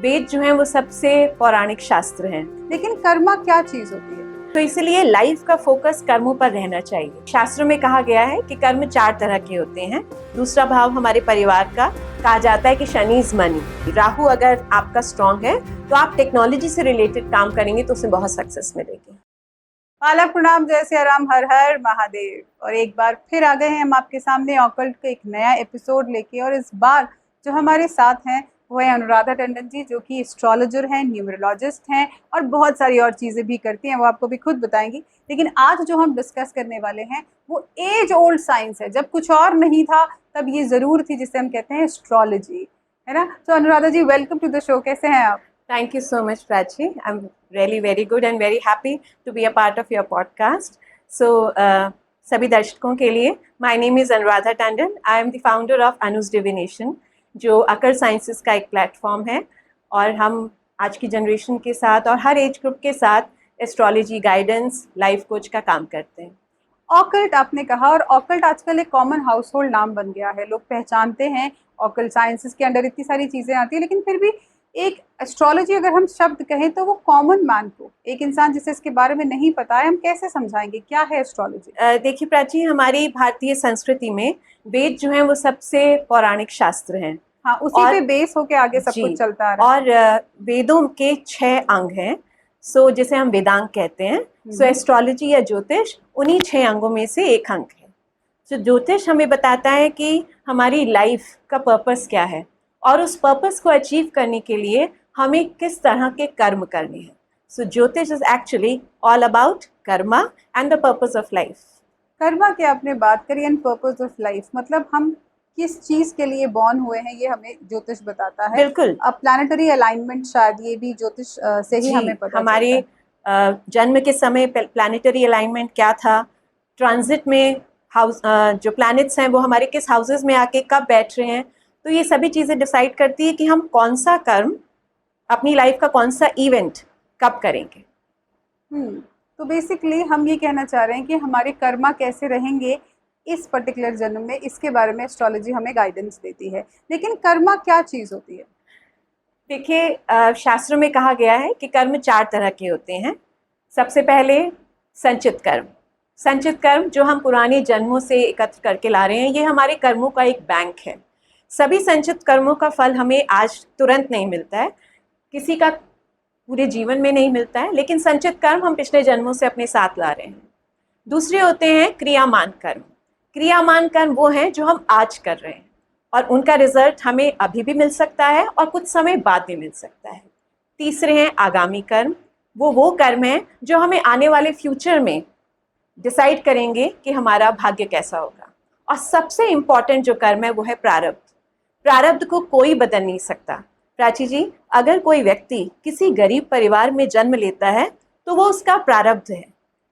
वेद जो है वो सबसे पौराणिक शास्त्र हैं। लेकिन कर्मा क्या चीज होती है? तो इसलिए लाइफ का फोकस कर्मों पर रहना चाहिए। शास्त्रों में कहा गया है कि कर्म 4 तरह के होते हैं। दूसरा भाव हमारे परिवार का, कहा जाता है कि शनि इज मनी। राहु अगर आपका स्ट्रॉन्ग है तो आप टेक्नोलॉजी से रिलेटेड काम करेंगे तो उसमें बहुत सक्सेस मिलेगी। पाला प्रणाम, जय सिया राम, हर हर महादेव। और एक बार फिर आ गए हैं हम आपके सामने ऑकल्ट का एक नया एपिसोड लेके। और इस बार जो हमारे साथ हैं वो है अनुराधा टंडन जी, जो कि एस्ट्रोलॉजर हैं, न्यूमरोलॉजिस्ट हैं और बहुत सारी और चीज़ें भी करती हैं, वो आपको भी खुद बताएंगी। लेकिन आज जो हम डिस्कस करने वाले हैं वो एज ओल्ड साइंस है। जब कुछ और नहीं था तब ये ज़रूर थी, जिसे हम कहते हैं एस्ट्रोलॉजी, है ना। तो अनुराधा जी, वेलकम टू द शो। कैसे हैं आप? Thank you so much, Prachi. I'm really very good and very happy to be a part of your podcast. So, सभी दर्शकों के लिए, my name is Anuradha Tandon. I am the founder of Anu's Divination, जो अकर sciences का एक platform है। और हम आज की जनरेशन के साथ और हर एज ग्रुप के साथ एस्ट्रोलॉजी गाइडेंस, लाइफ कोच का काम करते हैं। ऑकल्ट आपने कहा, और ऑकल्ट आजकल एक कॉमन हाउस होल्ड नाम बन गया है। लोग पहचानते हैं, ऑकल्ट साइंसेस के अंडर इतनी सारी चीज़ें आती है, लेकिन फिर भी एक एस्ट्रोलॉजी अगर हम शब्द कहें तो वो कॉमन मैन को, एक इंसान जिसे इसके बारे में नहीं पता है, हम कैसे समझाएंगे क्या है एस्ट्रोलॉजी? देखिए प्राची, हमारी भारतीय संस्कृति में वेद जो है वो सबसे पौराणिक शास्त्र हैं। हाँ, उसी पे बेस होके आगे सब कुछ चलता आ रहा है। और वेदों के 6 अंग हैं, सो जिसे हम वेदांग कहते हैं। सो एस्ट्रोलॉजी या ज्योतिष उन्हीं 6 अंगों में से एक अंग है। सो ज्योतिष हमें बताता है कि हमारी लाइफ का पर्पस क्या है और उस पर्पस को अचीव करने के लिए हमें किस तरह के कर्म करने हैं। सो ज्योतिष is actually all about Karma and the purpose of life. Karma की आपने बात करी एंड पर्पस ऑफ लाइफ, मतलब हम किस चीज के लिए बॉर्न हुए हैं ये हमें ज्योतिष बताता है। बिल्कुल। अब प्लानिटरी अलाइनमेंट शायद ये भी ज्योतिष से ही हमें पता हमारे जन्म के समय प्लानिटरी अलाइनमेंट क्या था, ट्रांजिट में हाउस जो प्लैनेट्स हैं वो हमारे किस हाउसेस में आके कब बैठ रहे हैं, तो ये सभी चीज़ें डिसाइड करती है कि हम कौन सा कर्म, अपनी लाइफ का कौन सा इवेंट कब करेंगे। तो बेसिकली हम ये कहना चाह रहे हैं कि हमारे कर्मा कैसे रहेंगे इस पर्टिकुलर जन्म में, इसके बारे में एस्ट्रोलॉजी हमें गाइडेंस देती है। लेकिन कर्मा क्या चीज़ होती है? देखिए, शास्त्रों में कहा गया है कि कर्म 4 तरह के होते हैं। सबसे पहले संचित कर्म। संचित कर्म जो हम पुराने जन्मों से एकत्र करके ला रहे हैं, ये हमारे कर्मों का एक बैंक है। सभी संचित कर्मों का फल हमें आज तुरंत नहीं मिलता है, किसी का पूरे जीवन में नहीं मिलता है, लेकिन संचित कर्म हम पिछले जन्मों से अपने साथ ला रहे हैं। दूसरे होते हैं क्रियामान कर्म। क्रियामान कर्म वो हैं जो हम आज कर रहे हैं और उनका रिजल्ट हमें अभी भी मिल सकता है और कुछ समय बाद में मिल सकता है। तीसरे हैं आगामी कर्म। वो कर्म हैं जो हमें आने वाले फ्यूचर में डिसाइड करेंगे कि हमारा भाग्य कैसा होगा। और सबसे इम्पॉर्टेंट जो कर्म है वो है प्रारब्ध। प्रारब्ध को कोई बदल नहीं सकता। प्राची जी, अगर कोई व्यक्ति किसी गरीब परिवार में जन्म लेता है तो वो उसका प्रारब्ध है,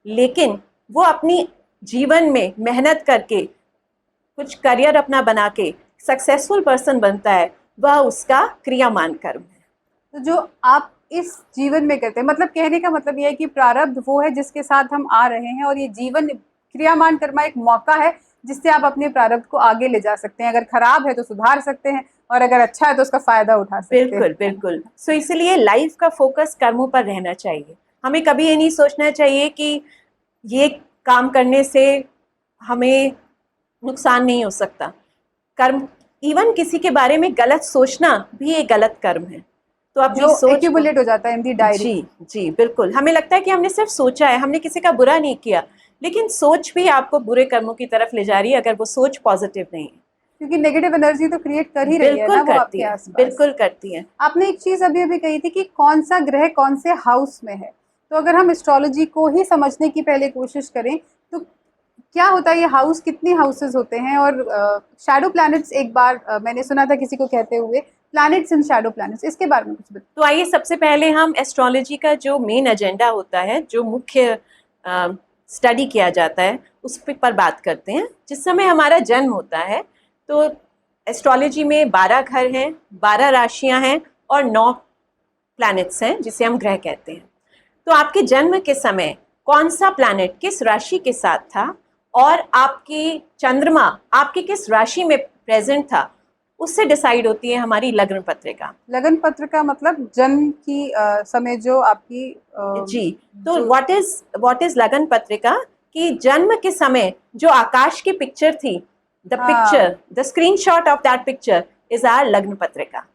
लेकिन वो अपनी जीवन में मेहनत करके कुछ करियर अपना बना के सक्सेसफुल पर्सन बनता है, वह उसका क्रियामान कर्म है। तो जो आप इस जीवन में करते हैं, मतलब कहने का मतलब यह है कि प्रारब्ध वो है जिसके साथ हम आ रहे हैं, और ये जीवन क्रियामान कर्मा एक मौका है जिससे आप अपने प्रारब्ध को आगे ले जा सकते हैं। अगर खराब है तो सुधार सकते हैं और अगर अच्छा है तो उसका फायदा उठा सकते हैं। बिल्कुल बिल्कुल। सो इसलिए लाइफ का फोकस कर्मों पर रहना चाहिए। हमें कभी ये नहीं सोचना चाहिए कि ये काम करने से हमें नुकसान नहीं हो सकता। कर्म, इवन किसी के बारे में गलत सोचना भी एक गलत कर्म है। तो अपनी सोच एक्यूमुलेट हो जाता है इन दी डायरी। जी जी बिल्कुल। हमें लगता है कि हमने सिर्फ सोचा है, हमने किसी का बुरा नहीं किया, लेकिन सोच भी आपको बुरे कर्मों की तरफ ले जा रही है अगर वो सोच पॉजिटिव नहीं है, क्योंकि नेगेटिव एनर्जी तो क्रिएट कर ही रही है ना वो आपके आसपास। बिल्कुल करती है। आपने एक चीज अभी अभी कही थी कि कौन सा ग्रह कौन से हाउस में है। तो अगर हम एस्ट्रोलॉजी को ही समझने की पहले कोशिश करें तो क्या होता है, ये हाउस कितने हाउसेस होते हैं? और शैडो प्लैनेट्स, एक बार मैंने सुना था किसी को कहते हुए, प्लैनेट्स एंड शैडो प्लैनेट्स, इसके बारे में कुछ बताइए। तो आइए सबसे पहले हम एस्ट्रोलॉजी का जो मेन एजेंडा होता है, जो मुख्य स्टडी किया जाता है, उस पर बात करते हैं। जिस समय हमारा जन्म होता है तो एस्ट्रोलॉजी में 12 घर हैं, 12 राशियां हैं और 9 प्लैनेट्स हैं जिसे हम ग्रह कहते हैं। तो आपके जन्म के समय कौन सा प्लैनेट किस राशि के साथ था और आपकी चंद्रमा आपकी किस राशि में प्रेजेंट था, उससे डिसाइड होती है हमारी लग्न पत्रिका। लगन पत्र का मतलब जन्म की समय जो आपकी जी, तो जो व्हाट इज लगन पत्रिका, कि जन्म के समय जो आकाश की पिक्चर थी, द हाँ picture, the screenshot of that picture is our लग्न पत्रिका।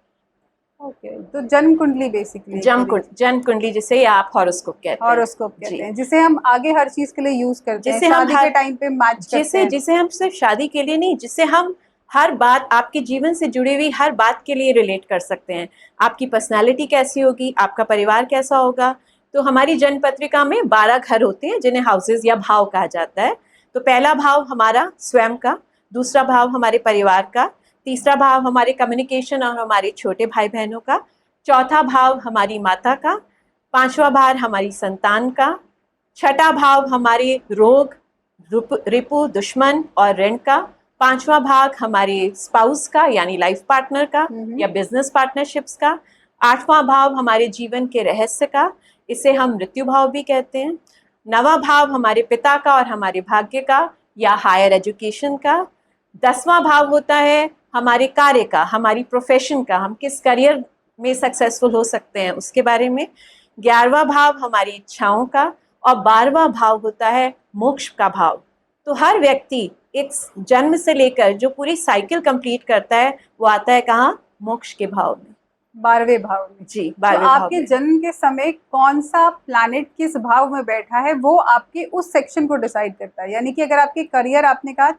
ओके, तो जन्म कुंडली बेसिकली एक तरीके से जन्म कुंडली, जिसे आप हॉरोस्कोप कहते हैं। हॉरोस्कोप कहते जी, हैं, जिसे हम आगे हर चीज के लिए यूज करते हैं, जिसे हम शादी के टाइम पे मैच करते हैं। जिसे हम सिर्फ शादी के लिए नहीं, जिसे हम हर बात, आपके जीवन से जुड़ी हुई हर बात के लिए रिलेट कर सकते हैं। आपकी पर्सनालिटी कैसी होगी, आपका परिवार कैसा होगा। तो हमारी जन्म पत्रिका में 12 घर होते हैं जिन्हें हाउसेज या भाव कहा जाता है। तो पहला भाव हमारा स्वयं का, दूसरा भाव हमारे परिवार का, तीसरा भाव हमारे कम्युनिकेशन और हमारे छोटे भाई बहनों का, चौथा भाव हमारी माता का, पांचवा भाव हमारी संतान का, छठा भाव हमारे रोग, रिपु, दुश्मन और ऋण का, पांचवा भाग हमारे स्पाउस का यानी लाइफ पार्टनर का या बिजनेस पार्टनरशिप्स का, आठवां भाव हमारे जीवन के रहस्य का, इसे हम मृत्यु भाव भी कहते हैं, नवा भाव हमारे पिता का और हमारे भाग्य का या हायर एजुकेशन का, 10वां भाव होता है हमारे कार्य का, हमारी प्रोफेशन का, हम किस करियर में सक्सेसफुल हो सकते हैं उसके बारे में, 11वां भाव हमारी इच्छाओं का, और 12वां भाव होता है मोक्ष का भाव। तो हर व्यक्ति एक जन्म से लेकर जो पूरी साइकिल कंप्लीट करता है वो आता है कहाँ, मोक्ष के भाव में। 12वें भाव में। जी, तो 12वें भाव आपके में। जन्म के समय कौन सा प्लैनेट किस भाव में बैठा है वो आपके उस सेक्शन को डिसाइड करता है। यानी कि अगर आपके करियर आपने कहा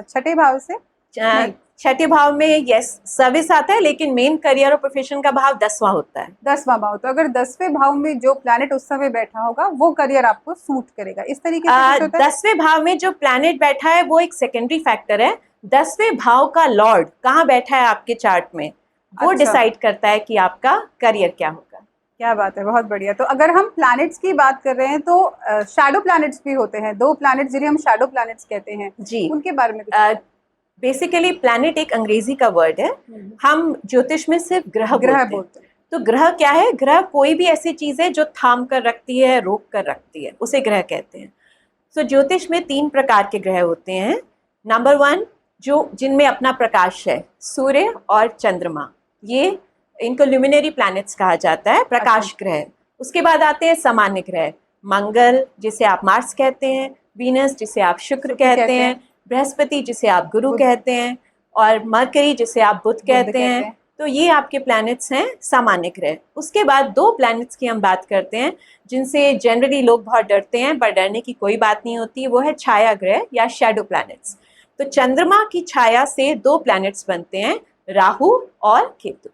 छठे भाव से, नहीं छठे भाव में यस सर्विस आता है, लेकिन मेन करियर और प्रोफेशन का भाव 10वां होता है। 10वां भाव, तो अगर 10वें भाव में जो प्लैनेट उस समय बैठा होगा वो करियर आपको सूट करेगा, इस तरीके से कुछ होता है। 10वें भाव में जो प्लैनेट बैठा है वो एक सेकेंडरी फैक्टर है। 10वें भाव का लॉर्ड कहाँ बैठा है आपके चार्ट में, वो अच्छा। डिसाइड करता है कि आपका करियर क्या होगा। क्या बात है, बहुत बढ़िया। तो अगर हम प्लैनेट्स की बात कर रहे हैं तो शैडो प्लैनेट्स भी होते हैं, 2 प्लैनेट्स जिन्हें हम शैडो प्लैनेट्स कहते हैं, जी, उनके बारे में कुछ बेसिकली प्लैनेट एक अंग्रेजी का वर्ड है। हम ज्योतिष में सिर्फ ग्रह बोलते हैं। तो ग्रह क्या है, ग्रह कोई भी ऐसी चीज है जो थाम कर रखती है, रोक कर रखती है, उसे ग्रह कहते हैं। तो ज्योतिष में 3 प्रकार के ग्रह होते हैं। नंबर 1 जो जिनमें अपना प्रकाश है, सूर्य और चंद्रमा, ये इनको ल्यूमिनरी प्लैनेट्स कहा जाता है, प्रकाश ग्रह। उसके बाद आते हैं सामान्य ग्रह, मंगल जिसे आप मार्स कहते हैं, वीनस जिसे आप शुक्र कहते हैं, बृहस्पति जिसे आप गुरु कहते हैं, और मरकरी जिसे आप बुध कहते हैं। तो ये आपके प्लैनेट्स हैं सामान्य ग्रह। उसके बाद 2 प्लैनेट्स की हम बात करते हैं जिनसे जनरली लोग बहुत डरते हैं, पर डरने की कोई बात नहीं होती, वो है छाया ग्रह या शैडो प्लैनेट्स। तो चंद्रमा की छाया से 2 प्लैनेट्स बनते हैं, राहु और केतु।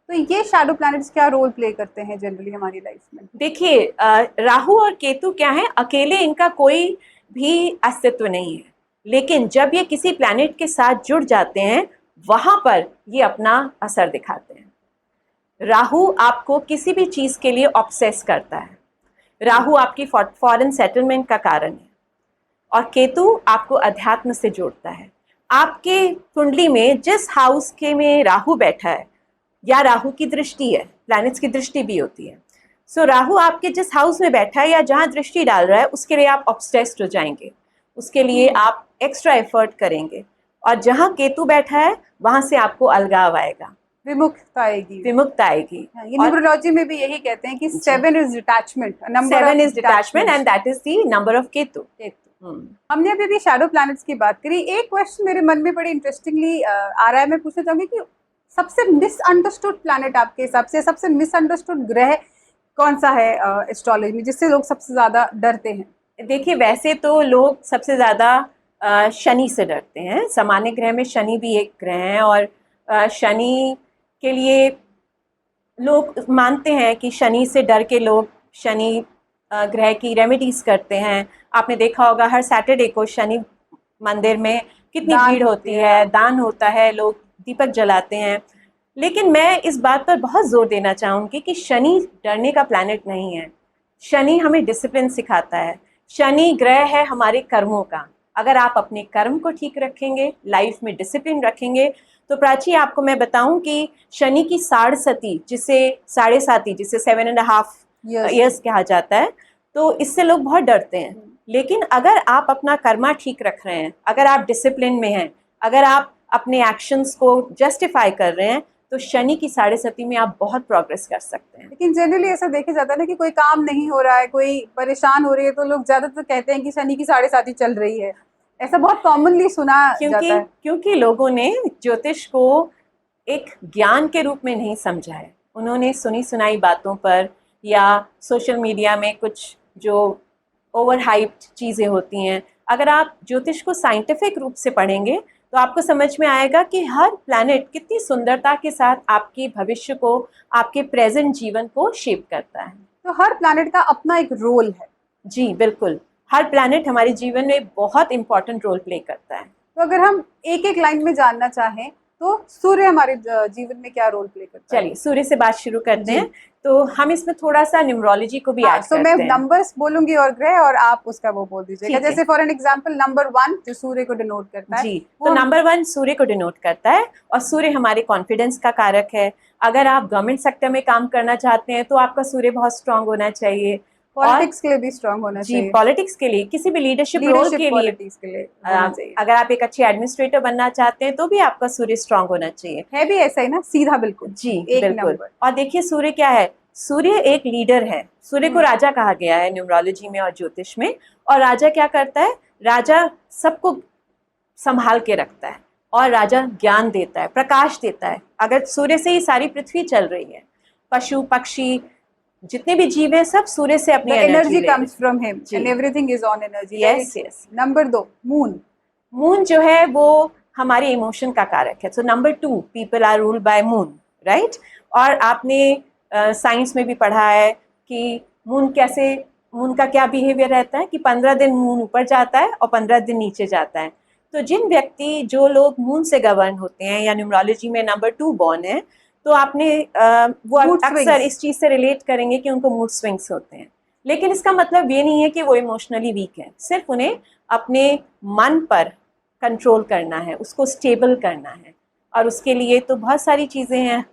तो ये शैडो प्लैनेट्स क्या रोल प्ले करते हैं जनरली हमारी लाइफ में? देखिए, राहु और केतु क्या है, अकेले इनका कोई भी अस्तित्व नहीं है, लेकिन जब ये किसी प्लैनेट के साथ जुड़ जाते हैं वहां पर ये अपना असर दिखाते हैं। राहु आपको किसी भी चीज के लिए ऑब्सेस करता है, राहु आपकी फॉरेन सेटलमेंट का कारण है, और केतु आपको अध्यात्म से जोड़ता है। आपके कुंडली में जिस हाउस के में राहु बैठा है या राहु की दृष्टि है, प्लैनेट्स की दृष्टि भी होती है, सो राहु आपके जिस हाउस में बैठा है या जहां दृष्टि डाल रहा है उसके लिए आप ऑब्सेस्ड हो जाएंगे, उसके लिए आप एक्स्ट्रा एफर्ट करेंगे, और जहां केतु बैठा है वहां से आपको अलगाव आएगा, विमुक्तता आएगी। ये न्यूमरोलॉजी में भी यही कहते हैं कि 7 is detachment, number 7 is detachment and that is the number of Ketu. हमने अभी भी शैडो प्लैनेट्स की बात करी। एक क्वेश्चन मेरे मन में बड़ी इंटरेस्टिंगली आ रहा है, मैं पूछना चाहूंगी कि सबसे मिसअंडरस्टूड प्लैनेट आपके हिसाब से, सबसे मिसअंडरस्टूड ग्रह कौन सा है एस्ट्रोलॉजी में, जिससे लोग सबसे ज्यादा डरते हैं? देखिए, वैसे तो लोग सबसे ज्यादा शनि से डरते हैं। सामान्य ग्रह में शनि भी एक ग्रह है, और शनि के लिए लोग मानते हैं कि शनि से डर के लोग शनि ग्रह की रेमेडीज करते हैं। आपने देखा होगा हर सैटरडे को शनि मंदिर में कितनी भीड़ होती है, दान होता है, लोग दीपक जलाते हैं। लेकिन मैं इस बात पर बहुत जोर देना चाहूँगी कि शनि डरने का प्लैनेट नहीं है। शनि हमें डिसिप्लिन सिखाता है। शनि ग्रह है हमारे कर्मों का। अगर आप अपने कर्म को ठीक रखेंगे, लाइफ में डिसिप्लिन रखेंगे, तो प्राची आपको मैं बताऊं कि शनि की साढ़े साती जिसे 7.5 ईयर्स कहा जाता है, तो इससे लोग बहुत डरते हैं। लेकिन अगर आप अपना कर्मा ठीक रख रहे हैं, अगर आप डिसिप्लिन में हैं, अगर आप अपने एक्शंस को जस्टिफाई कर रहे हैं, तो शनि की 7.5 में आप बहुत प्रोग्रेस कर सकते हैं। लेकिन जनरली ऐसा देखा जाता है ना कि कोई काम नहीं हो रहा है, कोई परेशान हो रही है, तो लोग ज्यादातर कहते हैं कि शनि की 7.5 चल रही है। ऐसा बहुत कॉमनली सुना जाता क्योंकि है। क्योंकि लोगों ने ज्योतिष को एक ज्ञान के रूप में नहीं समझा है। उन्होंने सुनी सुनाई बातों पर या सोशल मीडिया में कुछ जो ओवर हाइप्ड चीज़ें होती हैं, अगर आप ज्योतिष को साइंटिफिक रूप से पढ़ेंगे तो आपको समझ में आएगा कि हर प्लैनेट कितनी सुंदरता के साथ आपके भविष्य को, आपके प्रेजेंट जीवन को शेप करता है। तो हर प्लैनेट का अपना एक रोल है। जी बिल्कुल, हर प्लैनेट हमारे जीवन में बहुत इंपॉर्टेंट रोल प्ले करता है। तो अगर हम एक एक लाइन में जानना चाहें तो सूर्य हमारे जीवन में क्या रोल प्ले करता है? चलिए सूर्य से बात शुरू करते जी। हैं। तो हम इसमें थोड़ा सा न्यूमरोलॉजी को भी हाँ, ऐड तो मैं करते हैं। नंबर्स बोलूंगी और ग्रह, और आप उसका वो बोल दीजिएगा। ठीक है। जैसे फॉर एन एग्जांपल नंबर 1 जो सूर्य को डिनोट करता है, जी, वो तो नंबर 1 सूर्य को डिनोट करता है और सूर्य हमारे कॉन्फिडेंस का कारक है। अगर आप गवर्नमेंट सेक्टर में काम करना चाहते हैं तो आपका सूर्य बहुत स्ट्रांग होना चाहिए। पॉलिटिक्स के लिए भी स्ट्रांग होना जी, चाहिए। पॉलिटिक्स के लिए, किसी भी लीडरशिप रोल लीडरशिप के लिए, क्वालिटीज के लिए होना चाहिए। अगर आप एक अच्छे एडमिनिस्ट्रेटर बनना चाहते हैं तो भी आपका सूर्य स्ट्रांग होना चाहिए। है भी ऐसा ही ना, सीधा बिल्कुल। जी एक बिल्कुल। नंबर। और देखिए सूर्य क्या है, सूर्य एक लीडर है। सूर्य को राजा कहा गया है न्यूमरोलॉजी में और ज्योतिष में। और राजा क्या करता है, राजा सबको संभाल के रखता है और राजा ज्ञान देता है, प्रकाश देता है। अगर सूर्य से ही सारी पृथ्वी चल रही है, पशु पक्षी जितने भी जीव हैं सब सूर्य से अपनी energy comes from him ji. And everything is on energy. Yes yes. Number 2 moon. Moon जो है वो हमारे इमोशन का कारक है। So number 2 people are ruled by moon, right. और आपने साइंस में भी पढ़ा है कि मून का क्या बिहेवियर रहता है कि 15 दिन मून ऊपर जाता है और 15 दिन नीचे जाता है। तो जो लोग मून से गवर्न होते हैं या न्यूमरोलॉजी में नंबर 2 बॉर्न है, तो आपने वो अक्सर इस चीज़ से रिलेट करेंगे कि उनको मूड स्विंग्स होते हैं। लेकिन इसका मतलब ये नहीं है कि वो इमोशनली वीक है, सिर्फ उन्हें अपने मन पर कंट्रोल करना है, उसको स्टेबल करना है। और उसके लिए तो बहुत सारी चीज़ें हैं।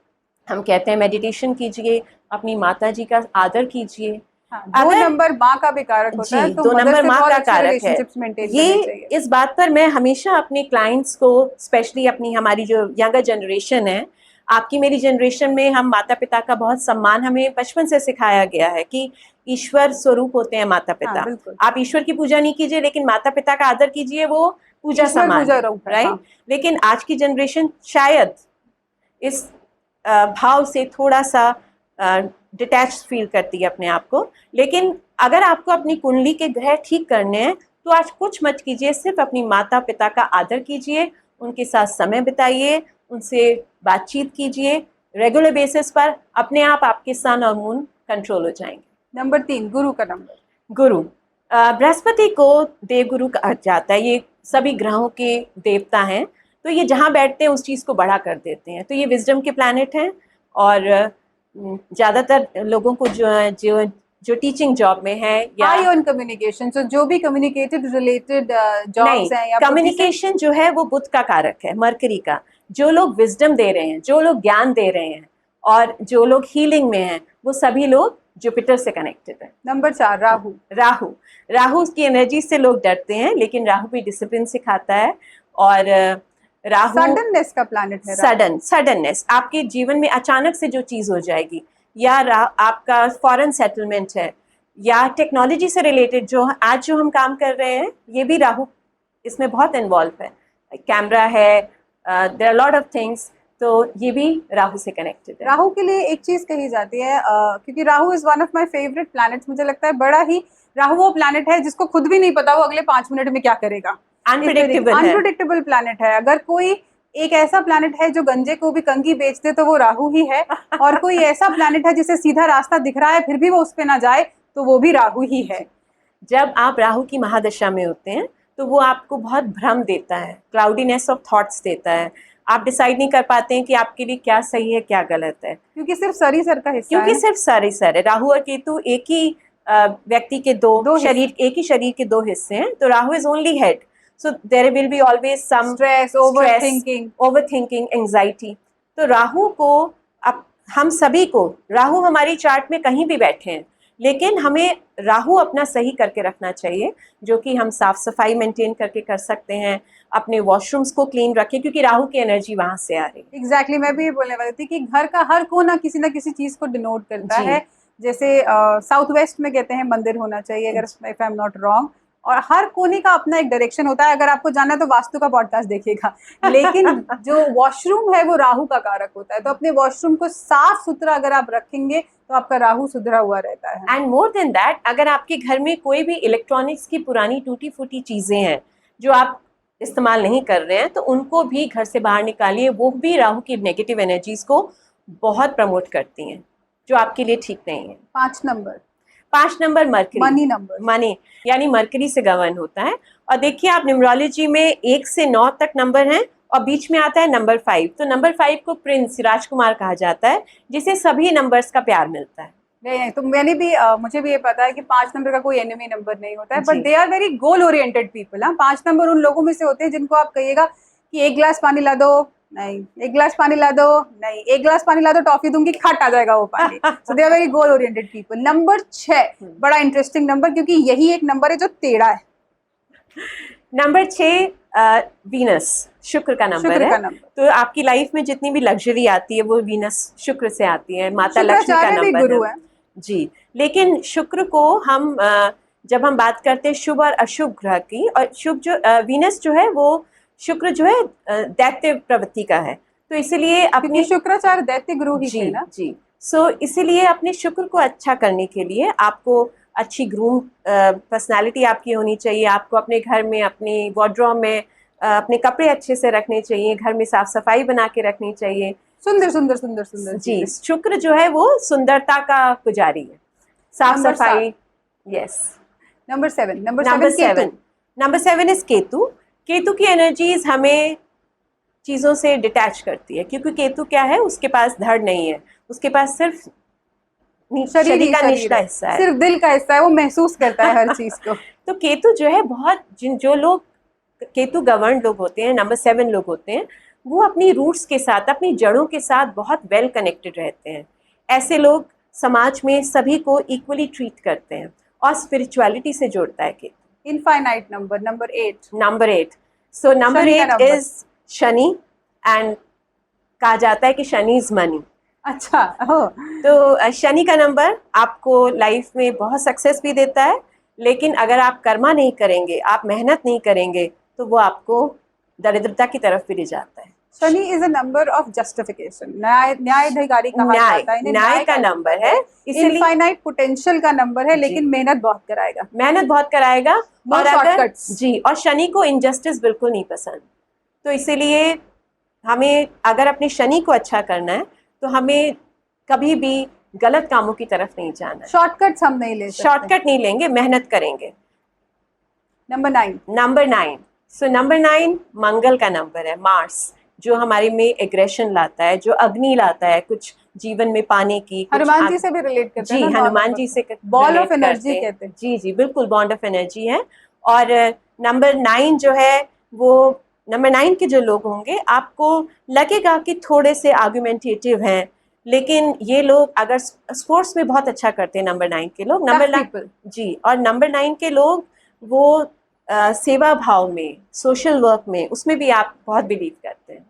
हम कहते हैं मेडिटेशन कीजिए, अपनी माता जी का आदर कीजिए। हाँ, 2 नंबर माँ का भी कारक होता है, तो 2 नंबर माँ का कारक है। रिलेशनशिप्स मेंटेन करने चाहिए। इस बात पर मैं हमेशा अपने क्लाइंट्स को, स्पेशली अपनी हमारी जो यंगर जनरेशन है, आपकी मेरी जनरेशन में हम माता पिता का बहुत सम्मान, हमें बचपन से सिखाया गया है कि ईश्वर स्वरूप होते हैं माता पिता। बिल्कुल। आप ईश्वर की पूजा नहीं कीजिए लेकिन माता पिता का आदर कीजिए, वो पूजा समान है, राइट। लेकिन आज की जनरेशन शायद इस भाव से थोड़ा सा डिटैच फील करती है अपने आप को। लेकिन अगर आपको अपनी कुंडली के ग्रह ठीक करने हैं तो आज कुछ मत कीजिए, सिर्फ अपनी माता पिता का आदर कीजिए, उनके साथ समय बिताइए, उनसे बातचीत कीजिए रेगुलर बेसिस पर। अपने आप आपके सन और मून कंट्रोल हो जाएंगे। नंबर 3 गुरु का नंबर। गुरु, बृहस्पति को देवगुरु कहा जाता है। ये सभी ग्रहों के देवता हैं, तो ये जहाँ बैठते हैं उस चीज़ को बड़ा कर देते हैं। तो ये विजडम के प्लैनेट हैं और ज़्यादातर लोगों को जो टीचिंग जॉब में है या हाई ऑन कम्युनिकेशन, तो जो भी कम्युनिकेटेड रिलेटेड जॉब्स हैं या कम्युनिकेशन जो है वो बुध का कारक है, मरकरी का। जो लोग विजडम दे रहे हैं, जो लोग ज्ञान दे रहे हैं और जो लोग हीलिंग में हैं, वो सभी लोग जुपिटर से कनेक्टेड है। नंबर 4 राहु। राहु की एनर्जी से लोग डरते हैं, लेकिन राहु भी डिसिप्लिन सिखाता है। और राहु सडननेस का प्लैनेट है। सडननेस, आपके जीवन में अचानक से जो चीज़ हो जाएगी, या आपका फॉरेन सेटलमेंट है, या टेक्नोलॉजी से रिलेटेड जो हम काम कर रहे हैं, ये भी राहु इसमें बहुत इन्वॉल्व है। कैमरा है, there are lot of things, तो ये भी राहु से कनेक्टेड है। राहु के लिए एक चीज कही जाती है, क्योंकि Rahu is one of my favourite planets. मुझे लगता है बड़ा ही राहु वो प्लैनेट है जिसको खुद भी नहीं पता वो अगले 5 मिनट में क्या करेगा। अनप्रेडिक्टेबल प्लैनेट है। अगर कोई एक ऐसा प्लैनेट है जो गंजे को भी कंघी बेच दे तो वो राहु ही है, और कोई ऐसा प्लैनेट है जिसे सीधा रास्ता दिख रहा है फिर भी वो उस पे ना जाए तो वो भी राहु ही है। जब आप राहु की महादशा में होते हैं तो वो आपको बहुत भ्रम देता है, क्लाउडीनेस ऑफ थॉट्स देता है। आप डिसाइड नहीं कर पाते हैं कि आपके लिए क्या सही है क्या गलत है, क्योंकि सिर्फ सर का हिस्सा क्योंकि सिर्फ सर है। राहु और केतु एक ही व्यक्ति के दो शरीर, एक ही शरीर के 2 हिस्से हैं। तो Rahu is only head, so there will be always some stress, overthinking, anxiety। तो राहु को हम सभी को, राहु हमारी चार्ट में कहीं भी बैठे हैं, लेकिन हमें राहु अपना सही करके रखना चाहिए, जो कि हम साफ सफाई मेंटेन करके कर सकते हैं, अपने वॉशरूम्स को क्लीन रखें, क्योंकि राहु की एनर्जी वहां से आ रही है। एग्जैक्टली मैं भी ये बोलने वाली थी कि घर का हर कोना किसी ना किसी चीज को डिनोट करता जी। है। जैसे साउथ वेस्ट में कहते हैं मंदिर होना चाहिए, अगर if I am not wrong, और हर कोने का अपना एक डायरेक्शन होता है। अगर आपको जानना है तो वास्तु का पॉडकास्ट देखिएगा। लेकिन जो वॉशरूम है वो राहु का कारक होता है, तो अपने वॉशरूम को साफ सुथरा अगर आप रखेंगे तो आपका राहु सुधरा हुआ रहता है। एंड मोर देन दैट, अगर आपके घर में कोई भी इलेक्ट्रॉनिक्स की पुरानी टूटी फूटी चीजें हैं जो आप इस्तेमाल नहीं कर रहे हैं, तो उनको भी घर से बाहर निकालिए। वो भी राहु की नेगेटिव एनर्जीज को बहुत प्रमोट करती हैं, जो आपके लिए ठीक नहीं है। 5 number 5 number mercury, money number. Money यानी मरकरी से गवर्न होता है। और देखिए आप न्यूमरोलॉजी में 1 से 9 तक नंबर हैं और बीच में आता है नंबर 5। तो नंबर 5 को प्रिंस, राजकुमार कहा जाता है, जिसे सभी नंबर्स का प्यार मिलता है। नहीं, तो मैंने भी मुझे भी ये पता है कि 5 नंबर का कोई एनिमी नंबर नहीं होता है, बट जी। They are very goal oriented people. 5 number उन लोगों में से होते हैं जिनको आप कहिएगा कि 1 गिलास पानी ला दो, नहीं, 1 गिलास पानी ला दो, नहीं, 1 गिलास पानी ला दो, टॉफी दूंगी, खट आ जाएगा वो पानी। So they are very goal oriented people. Number 6 बड़ा इंटरेस्टिंग नंबर, क्योंकि यही एक नंबर है जो टेढ़ा है। नंबर 6 वीनस, शुक्र का नंबर शुक्र है। का नंबर। तो आपकी लाइफ में जितनी भी लग्जरी आती है वो वीनस, शुक्र से आती है। माता लक्ष्मी का शुक्राचार्य भी नंबर गुरु है। है। जी, लेकिन शुक्र को हम जब हम बात करते हैं शुभ और अशुभ ग्रह की, और शुभ जो वीनस जो है वो, शुक्र जो है दैत्य प्रवृत्ति का है, तो इसीलिए क्योंकि अपनी शुक्राचार्य दैत्य गुरु ही थे जी ना। जी। सो इसीलिए अपने शुक्र को अच्छा करने के लिए आपको अच्छी ग्रूम पर्सनालिटी आपकी होनी चाहिए। आपको अपने घर में, अपनी वार्डरोब में अपने कपड़े अच्छे से रखने चाहिए, घर में साफ सफाई बना के रखनी चाहिए। सुंदर सुंदर सुंदर सुंदर जी, चीजें। शुक्र जो है वो सुंदरता का पुजारी है, साफ नंबर सफाई। Yes. Number 7 number Ketu. 7 number 7 is Ketu. Ketu की एनर्जीज हमें चीज़ों से डिटैच करती है, क्योंकि केतु क्या है, उसके पास धड़ नहीं है, उसके पास सिर्फ शरीर का निचला हिस्सा है, सिर्फ दिल का हिस्सा है, वो महसूस करता है हर चीज को। तो केतु जो है बहुत, जो लोग केतु गवर्न लोग होते हैं, नंबर 7 लोग होते हैं, वो अपनी रूट्स के साथ, अपनी जड़ों के साथ बहुत वेल कनेक्टेड रहते हैं। ऐसे लोग समाज में सभी को इक्वली ट्रीट करते हैं और स्पिरिचुअलिटी से जोड़ता है Ketu. Infinite number, number 8। Number 8, so number Shani का 8 नंबर। इज शनि, एंड कहा जाता है कि शनि इज मनी। अच्छा, हो। तो शनि का नंबर आपको लाइफ में बहुत सक्सेस भी देता है, लेकिन अगर आप कर्मा नहीं करेंगे, आप मेहनत नहीं करेंगे, तो वो आपको दरिद्रता की तरफ भी ले जाता है। Shani is a number of justification, न्यायाधिकारी कहा न्याय, जाता है इन्हें, न्याय का नंबर है, इसीलिए इनफाइनाइट पोटेंशियल का नंबर है, जी। लेकिन मेहनत बहुत कराएगा। मेहनत बहुत कराएगा। No और अगर shortcuts। जी, और शनि को इनजस्टिस बिल्कुल नहीं पसंद, तो इसीलिए हमें अगर अपने शनि को अच्छा करना है तो हमें कभी भी गलत कामों की तरफ नहीं जाना है। शॉर्टकट्स हम नहीं ले सकते। शॉर्टकट नहीं लेंगे, मेहनत करेंगे। नंबर 9 नंबर 9, सो नंबर 9 मंगल का नंबर है, मार्स, जो हमारे में एग्रेशन लाता है, जो अग्नि लाता है, कुछ जीवन में पाने की, कुछ हनुमान जी से भी रिलेट करते जी, हैं ना, हनुमान जी से बॉल relate ऑफ एनर्जी करते हैं। कहते हैं। जी जी, बिल्कुल बॉन्ड ऑफ एनर्जी है। और नंबर 9 जो है वो, नंबर 9 के जो लोग होंगे, आपको लगेगा कि थोड़े से आर्गुमेंटेटिव हैं, लेकिन ये लोग अगर स्पोर्ट्स में बहुत अच्छा करते हैं, नंबर 9 के लोग। Number people। जी, और नंबर 9 के लोग वो सेवा भाव में, सोशल वर्क में, उसमें भी आप बहुत बिलीव करते हैं।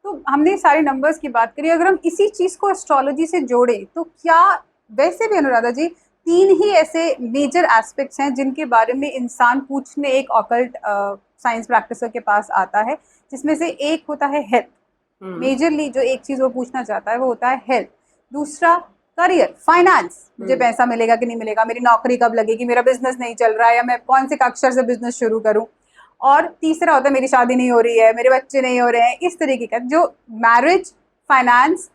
तो हमने सारे नंबर्स की बात करी, अगर हम इसी चीज को एस्ट्रोलॉजी से जोड़ें तो क्या, वैसे भी अनुराधा जी 3 ही ऐसे मेजर एस्पेक्ट्स हैं जिनके बारे में इंसान पूछने एक ऑकल्ट साइंस प्रैक्टिसर के पास आता है, जिसमें से एक होता है हेल्थ। मेजरली जो एक चीज वो पूछना चाहता है वो होता है हेल्थ। दूसरा करियर, फाइनेंस, मुझे पैसा मिलेगा कि नहीं मिलेगा, मेरी नौकरी कब लगेगी, मेरा बिजनेस नहीं चल रहा है, या मैं कौन से अक्षर से बिजनेस शुरू करूं। और तीसरा होता है मेरी शादी नहीं हो रही है, मेरे बच्चे नहीं हो रहे हैं। इस तरीके का जो मैरिज, फाइनेंस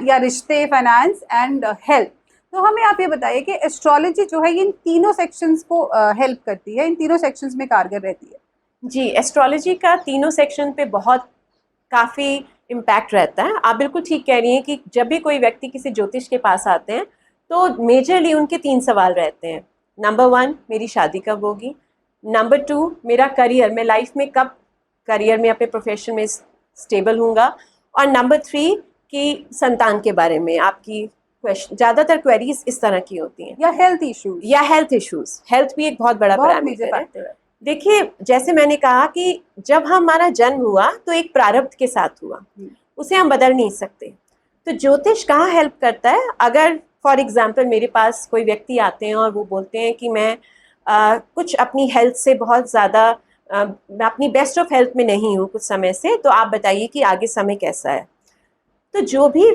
या रिश्ते, फाइनेंस एंड हेल्थ। तो हमें आप ये बताइए कि एस्ट्रोलॉजी जो है इन तीनों सेक्शंस को हेल्प करती है, इन तीनों सेक्शंस में कारगर रहती है। जी, एस्ट्रोलॉजी का तीनों सेक्शन पे बहुत काफ़ी इम्पैक्ट रहता है। आप बिल्कुल ठीक कह रही हैं कि जब भी कोई व्यक्ति किसी ज्योतिष के पास आते हैं तो मेजरली उनके 3 सवाल रहते हैं। नंबर 1, मेरी शादी कब होगी। नंबर 2, मेरा करियर, मैं लाइफ में कब करियर में, अपने प्रोफेशन में स्टेबल हूँगा। और नंबर 3 कि संतान के बारे में, आपकी क्वेश्चन, ज़्यादातर क्वेरीज इस तरह की होती हैं, या हेल्थ इश्यूज, या हेल्थ इश्यूज। हेल्थ भी एक बहुत बड़ा बहुत मेजर पैरामीटर है। फैक्टर है। देखिए, जैसे मैंने कहा कि जब हमारा जन्म हुआ तो एक प्रारब्ध के साथ हुआ, उसे हम बदल नहीं सकते। तो ज्योतिष कहाँ हेल्प करता है? अगर फॉर एग्जांपल मेरे पास कोई व्यक्ति आते हैं और वो बोलते हैं कि मैं कुछ अपनी हेल्थ से बहुत ज़्यादा, मैं अपनी बेस्ट ऑफ हेल्थ में नहीं हूँ कुछ समय से, तो आप बताइए कि आगे समय कैसा है। तो जो भी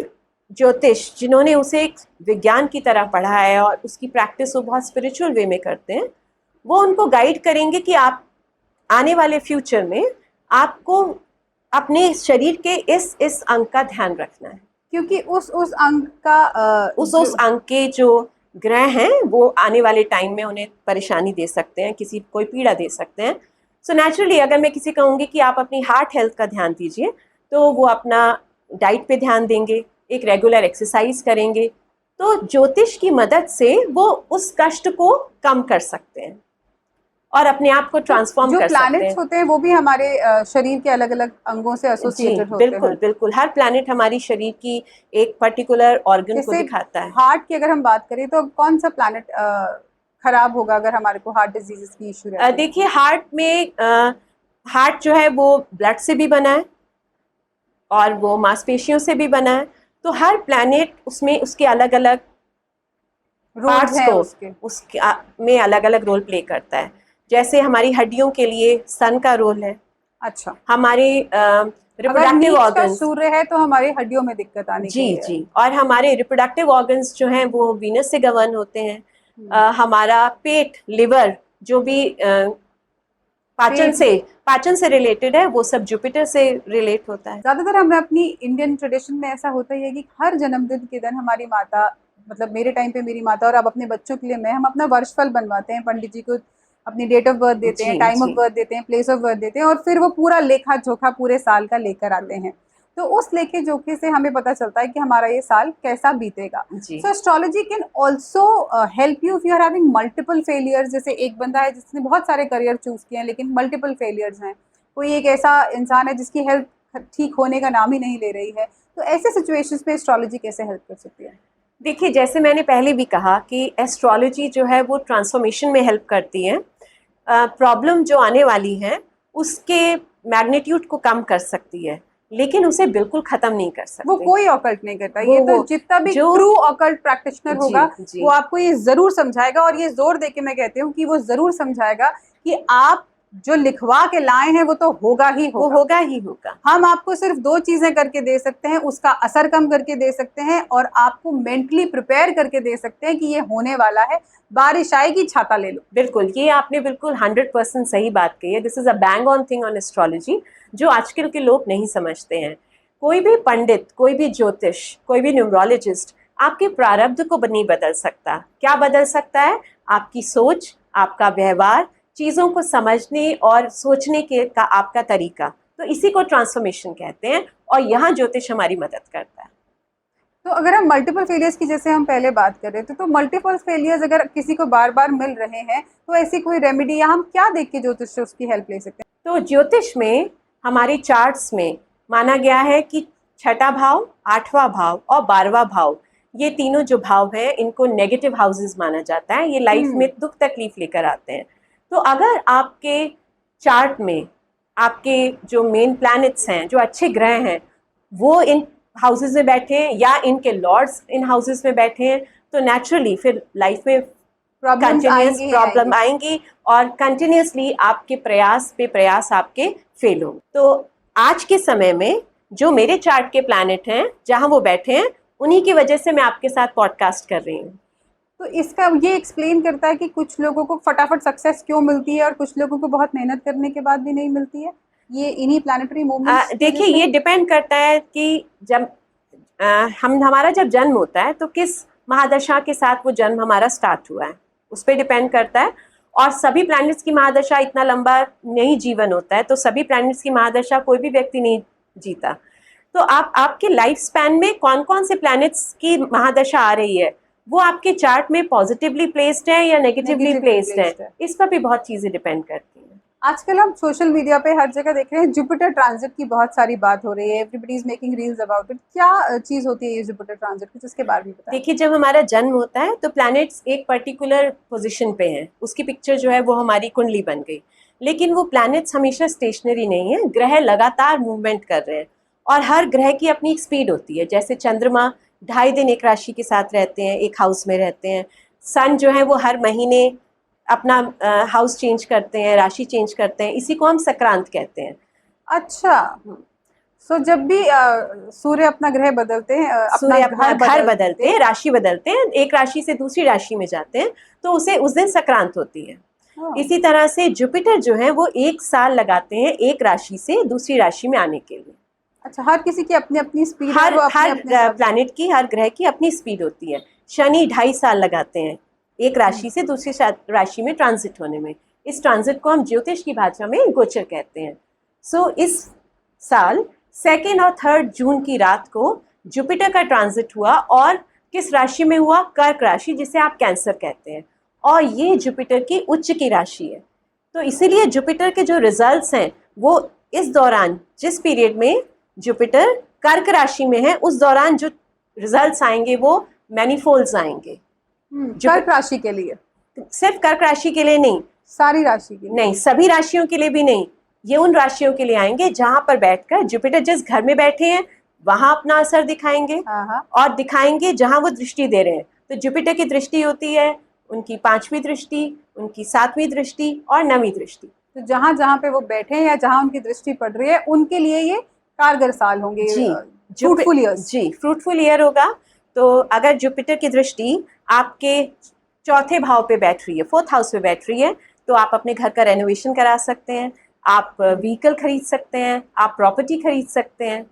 ज्योतिष, जिन्होंने उसे एक विज्ञान की तरह पढ़ा है और उसकी प्रैक्टिस वो बहुत स्पिरिचुअल वे में करते हैं, वो उनको गाइड करेंगे कि आप आने वाले फ्यूचर में आपको अपने शरीर के इस अंग का ध्यान रखना है, क्योंकि उस अंग का उस अंग के जो ग्रह हैं वो आने वाले टाइम में उन्हें परेशानी दे सकते हैं, किसी कोई पीड़ा दे सकते हैं। सो नेचुरली अगर मैं किसी कहूँगी कि आप अपनी हार्ट हेल्थ का ध्यान दीजिए, तो वो अपना डाइट पे ध्यान देंगे, एक रेगुलर एक्सरसाइज करेंगे, तो ज्योतिष की मदद से वो उस कष्ट को कम कर सकते हैं और अपने आप को ट्रांसफॉर्म जो कर सकते हैं। प्लैनेट्स होते हैं वो भी हमारे शरीर के अलग अलग अंगों से एसोसिएटेड होते हैं। बिल्कुल बिल्कुल, हर प्लैनेट हमारी शरीर की एक पर्टिकुलर ऑर्गन को जैसे दिखाता है। हार्ट की अगर हम बात करें तो कौन सा प्लैनेट खराब होगा अगर हमारे को हार्ट डिजीजेस की इशू रहती है? देखिए, हार्ट में हार्ट जो है वो ब्लड से भी बना है और वो मांसपेशियों से भी बना है, तो हर प्लैनेट उसमें उसके अलग अलग पार्ट्स को उसके में अलग अलग रोल प्ले करता है। जैसे हमारी हड्डियों के लिए सन का रोल है। अच्छा, हमारे रिप्रोडक्टिव ऑर्गन्स, सूर्य है तो हमारी हड्डियों में दिक्कत आने जी जी, और हमारे रिप्रोडक्टिव ऑर्गन्स जो हैं वो वीनस से गवर्न होते हैं। हमारा पेट, लिवर जो भी पाचन से रिलेटेड है, वो सब जुपिटर से रिलेट होता है। ज्यादातर हमें अपनी इंडियन ट्रेडिशन में ऐसा होता ही है कि हर जन्मदिन के दिन हमारी माता, मतलब मेरे टाइम पे मेरी माता और अब अपने बच्चों के लिए मैं, हम अपना वर्षफल बनवाते हैं, पंडित जी को अपनी डेट ऑफ बर्थ देते हैं, टाइम ऑफ बर्थ देते हैं, प्लेस ऑफ बर्थ देते हैं, और फिर वो पूरा लेखा जोखा पूरे साल का लेकर आते हैं। तो उस लेखे जोखे से हमें पता चलता है कि हमारा ये साल कैसा बीतेगा। So astrology can also help you if you are having multiple failures. जैसे एक बंदा है जिसने बहुत सारे करियर चूज किए हैं लेकिन मल्टीपल फेलियर्स हैं, कोई एक ऐसा इंसान है जिसकी हेल्थ ठीक होने का नाम ही नहीं ले रही है, तो ऐसे सिचुएशंस में एस्ट्रोलॉजी कैसे हेल्प कर सकती है? देखिए, जैसे मैंने पहले भी कहा कि एस्ट्रोलॉजी जो है वो ट्रांसफॉर्मेशन में हेल्प करती है। प्रॉब्लम जो आने वाली है उसके मैग्नीट्यूड को कम कर सकती है, लेकिन उसे बिल्कुल खत्म नहीं कर सकती। वो कोई ऑकल्ट नहीं करता, ये तो जितना भी ट्रू ऑकल्ट प्रैक्टिशनर होगा वो आपको ये जरूर समझाएगा, और ये जोर देके मैं कहती हूँ कि वो जरूर समझाएगा कि आप जो लिखवा के लाए हैं वो तो होगा ही होगा, वो होगा ही होगा। हम आपको सिर्फ 2 चीजें करके दे सकते हैं, उसका असर कम करके दे सकते हैं और आपको मेंटली प्रिपेयर करके दे सकते हैं कि ये होने वाला है, बारिश आएगी, छाता ले लो। बिल्कुल, ये आपने बिल्कुल 100% सही बात कही है। This is a bang on thing on astrology, जो आजकल के लोग नहीं समझते हैं। कोई भी पंडित, कोई भी ज्योतिष, कोई भी न्यूमरोलॉजिस्ट आपके प्रारब्ध को नहीं बदल सकता। क्या बदल सकता है? आपकी सोच, आपका व्यवहार, चीज़ों को समझने और सोचने के का आपका तरीका। तो इसी को ट्रांसफॉर्मेशन कहते हैं और यहाँ ज्योतिष हमारी मदद करता है। तो अगर हम मल्टीपल फेलियर्स की जैसे हम पहले बात कर रहे थे, तो मल्टीपल फेलियर्स अगर किसी को बार बार मिल रहे हैं तो ऐसी कोई रेमेडी या हम क्या देख के ज्योतिष से उसकी हेल्प ले सकते हैं? तो ज्योतिष में हमारे चार्ट्स में माना गया है कि 6ठा भाव, 8वां भाव और 12वां भाव, ये तीनों जो भाव हैं इनको नेगेटिव हाउसेस माना जाता है। ये लाइफ में दुख तकलीफ लेकर आते हैं। तो अगर आपके चार्ट में आपके जो मेन प्लैनेट्स हैं, जो अच्छे ग्रह हैं, वो इन हाउसेस में बैठे हैं या इनके लॉर्ड्स इन हाउसेस में बैठे हैं, तो नेचुरली फिर लाइफ में कंटिन्यूस प्रॉब्लम आएंगी और कंटिन्यूसली आपके प्रयास पे प्रयास आपके फेल होंगे। तो आज के समय में जो मेरे चार्ट के प्लैनेट हैं जहां वो बैठे हैं, उन्हीं की वजह से मैं आपके साथ पॉडकास्ट कर रही हूँ। तो इसका ये एक्सप्लेन करता है कि कुछ लोगों को फटाफट सक्सेस क्यों मिलती है और कुछ लोगों को बहुत मेहनत करने के बाद भी नहीं मिलती है, ये इन्हीं प्लैनेटरी मूवमेंट्स। देखिए, ये डिपेंड करता है कि जब हमारा जब जन्म होता है तो किस महादशा के साथ वो जन्म हमारा स्टार्ट हुआ है, उस पर डिपेंड करता है। और सभी प्लैनेट्स की महादशा इतना लंबा नहीं जीवन होता है, तो सभी प्लैनेट्स की महादशा कोई भी व्यक्ति नहीं जीता। तो आपके लाइफ स्पैन में कौन कौन से प्लैनेट्स की महादशा आ रही है, वो आपके चार्ट में पॉजिटिवली प्लेस्ड है या नेगेटिवली प्लेस्ड है, इस पर भी बहुत चीजें डिपेंड करती हैं। आजकल हम सोशल मीडिया पे हर जगह देख रहे हैं जुपिटर ट्रांजिट की बहुत सारी बात हो रही है, everybody is making reels about it. क्या चीज होती है ये जुपिटर ट्रांजिट, कुछ इसके बारे में बताएं। देखिए, जब हमारा जन्म होता है तो प्लैनेट्स एक पर्टिकुलर पोजीशन पे हैं, उसकी पिक्चर जो है वो हमारी कुंडली बन गई। लेकिन वो प्लैनेट्स हमेशा स्टेशनरी नहीं है, ग्रह लगातार मूवमेंट कर रहे हैं और हर ग्रह की अपनी एक स्पीड होती है। जैसे चंद्रमा 2.5 दिन एक राशि के साथ रहते हैं, एक हाउस में रहते हैं। सन जो है वो हर महीने अपना हाउस चेंज करते हैं, राशि चेंज करते हैं, इसी को हम संक्रांत कहते हैं। अच्छा, सो जब भी सूर्य अपना ग्रह बदलते हैं, सूर्य अपना घर बदलते हैं, राशि बदलते हैं, एक राशि से दूसरी राशि में जाते हैं, तो उसे उस दिन संक्रांत होती है। इसी तरह से जुपिटर जो है वो 1 साल लगाते हैं एक राशि से दूसरी राशि में आने के लिए। अच्छा, हर किसी की अपनी अपनी स्पीड, हर प्लैनेट की, हर ग्रह की अपनी स्पीड होती है। शनि 2.5 साल लगाते हैं एक राशि से दूसरी राशि में ट्रांजिट होने में। इस ट्रांजिट को हम ज्योतिष की भाषा में गोचर कहते हैं। सो इस साल 2 और 3 जून की रात को जुपिटर का ट्रांजिट हुआ और किस राशि में हुआ? कर्क राशि, जिसे आप कैंसर कहते हैं। और ये जुपिटर की उच्च की राशि है। तो इसीलिए जुपिटर के जो रिजल्ट्स हैं वो इस दौरान, जिस पीरियड में जुपिटर कर्क राशि में है, उस दौरान जो रिजल्ट्स आएंगे वो मैनीफोल्ड्स आएंगे। कर्क राशि के लिए? सिर्फ कर्क राशि के लिए नहीं, सारी राशि के लिए नहीं, सभी राशियों के लिए भी नहीं। ये उन राशियों के लिए आएंगे जहां पर बैठकर जुपिटर जिस घर में बैठे हैं वहां अपना असर दिखाएंगे। और दिखाएंगे जहां वो दृष्टि दे रहे हैं। तो जुपिटर की दृष्टि होती है उनकी 5वीं दृष्टि, उनकी 7वीं दृष्टि और 9वीं दृष्टि। तो जहां जहां पे वो बैठे हैं या जहां उनकी दृष्टि पड़ रही है उनके लिए ये कारगर साल होंगे। जी, फ्रूटफुल ईयर। जी, फ्रूटफुल ईयर होगा। तो अगर जुपिटर की दृष्टि आपके 4थे भाव पे बैठ रही है, 4th हाउस पे बैठ रही है, तो आप अपने घर का रेनोवेशन करा सकते हैं, आप व्हीकल खरीद सकते हैं, आप प्रॉपर्टी खरीद सकते हैं।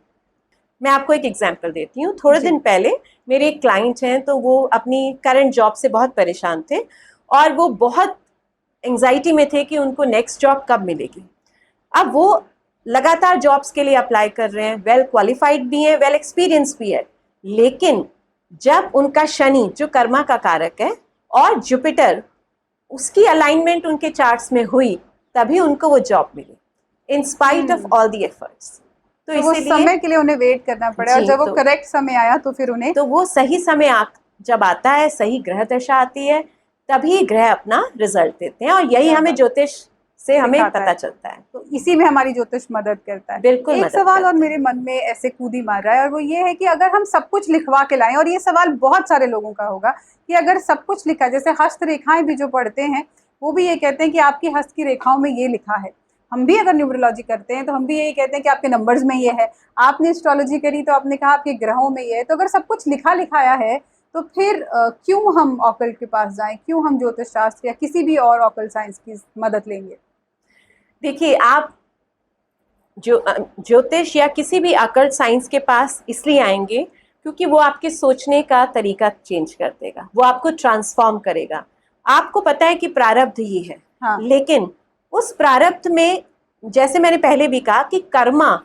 मैं आपको एक एग्जांपल देती हूँ। थोड़े दिन पहले मेरे एक क्लाइंट हैं, तो वो अपनी करंट जॉब से बहुत परेशान थे और वो बहुत एंजाइटी में थे कि उनको नेक्स्ट जॉब कब मिलेगी। अब वो लगातार जॉब्स के लिए अप्लाई कर रहे हैं, वेल क्वालिफाइड भी है, वेल एक्सपीरियंस भी है। लेकिन जब उनका शनि जो कर्मा का कारक है और जुपिटर, उसकी अलाइनमेंट उनके चार्ट्स में हुई, तभी उनको वो जॉब मिली, in spite of all the efforts. तो इसीलिए समय के लिए उन्हें वेट करना पड़ा और जब वो करेक्ट समय आया तो फिर उन्हें, तो वो सही समय जब आता है, सही ग्रह दशा आती है, तभी ग्रह अपना रिजल्ट देते हैं। और यही हमें ज्योतिष से हमें पता चलता है। तो इसी में हमारी ज्योतिष मदद करता है। बिल्कुल। एक सवाल और मेरे मन में ऐसे कूदी मार रहा है और वो ये है कि अगर हम सब कुछ लिखवा के लाएं, और ये सवाल बहुत सारे लोगों का होगा कि अगर सब कुछ लिखा, जैसे हस्त रेखाएं भी जो पढ़ते हैं वो भी ये कहते हैं कि आपकी हस्त की रेखाओं में ये लिखा है। हम भी अगर न्यूमरोलॉजी करते हैं तो हम भी यही कहते हैं कि आपके नंबर्स में ये है। आपने एस्ट्रोलॉजी करी तो आपने कहा आपके ग्रहों में ये है। तो अगर सब कुछ लिखा लिखाया है तो फिर क्यों हम ऑकल्ट के पास जाएं, क्यों हम ज्योतिष शास्त्र या किसी भी और ऑकल्ट साइंस की मदद लेंगे? देखिए, आप जो ज्योतिष या किसी भी ऑकल्ट साइंस के पास इसलिए आएंगे क्योंकि वो आपके सोचने का तरीका चेंज कर देगा, वो आपको ट्रांसफॉर्म करेगा। आपको पता है कि प्रारब्ध ये है, हाँ। लेकिन उस प्रारब्ध में, जैसे मैंने पहले भी कहा कि कर्मा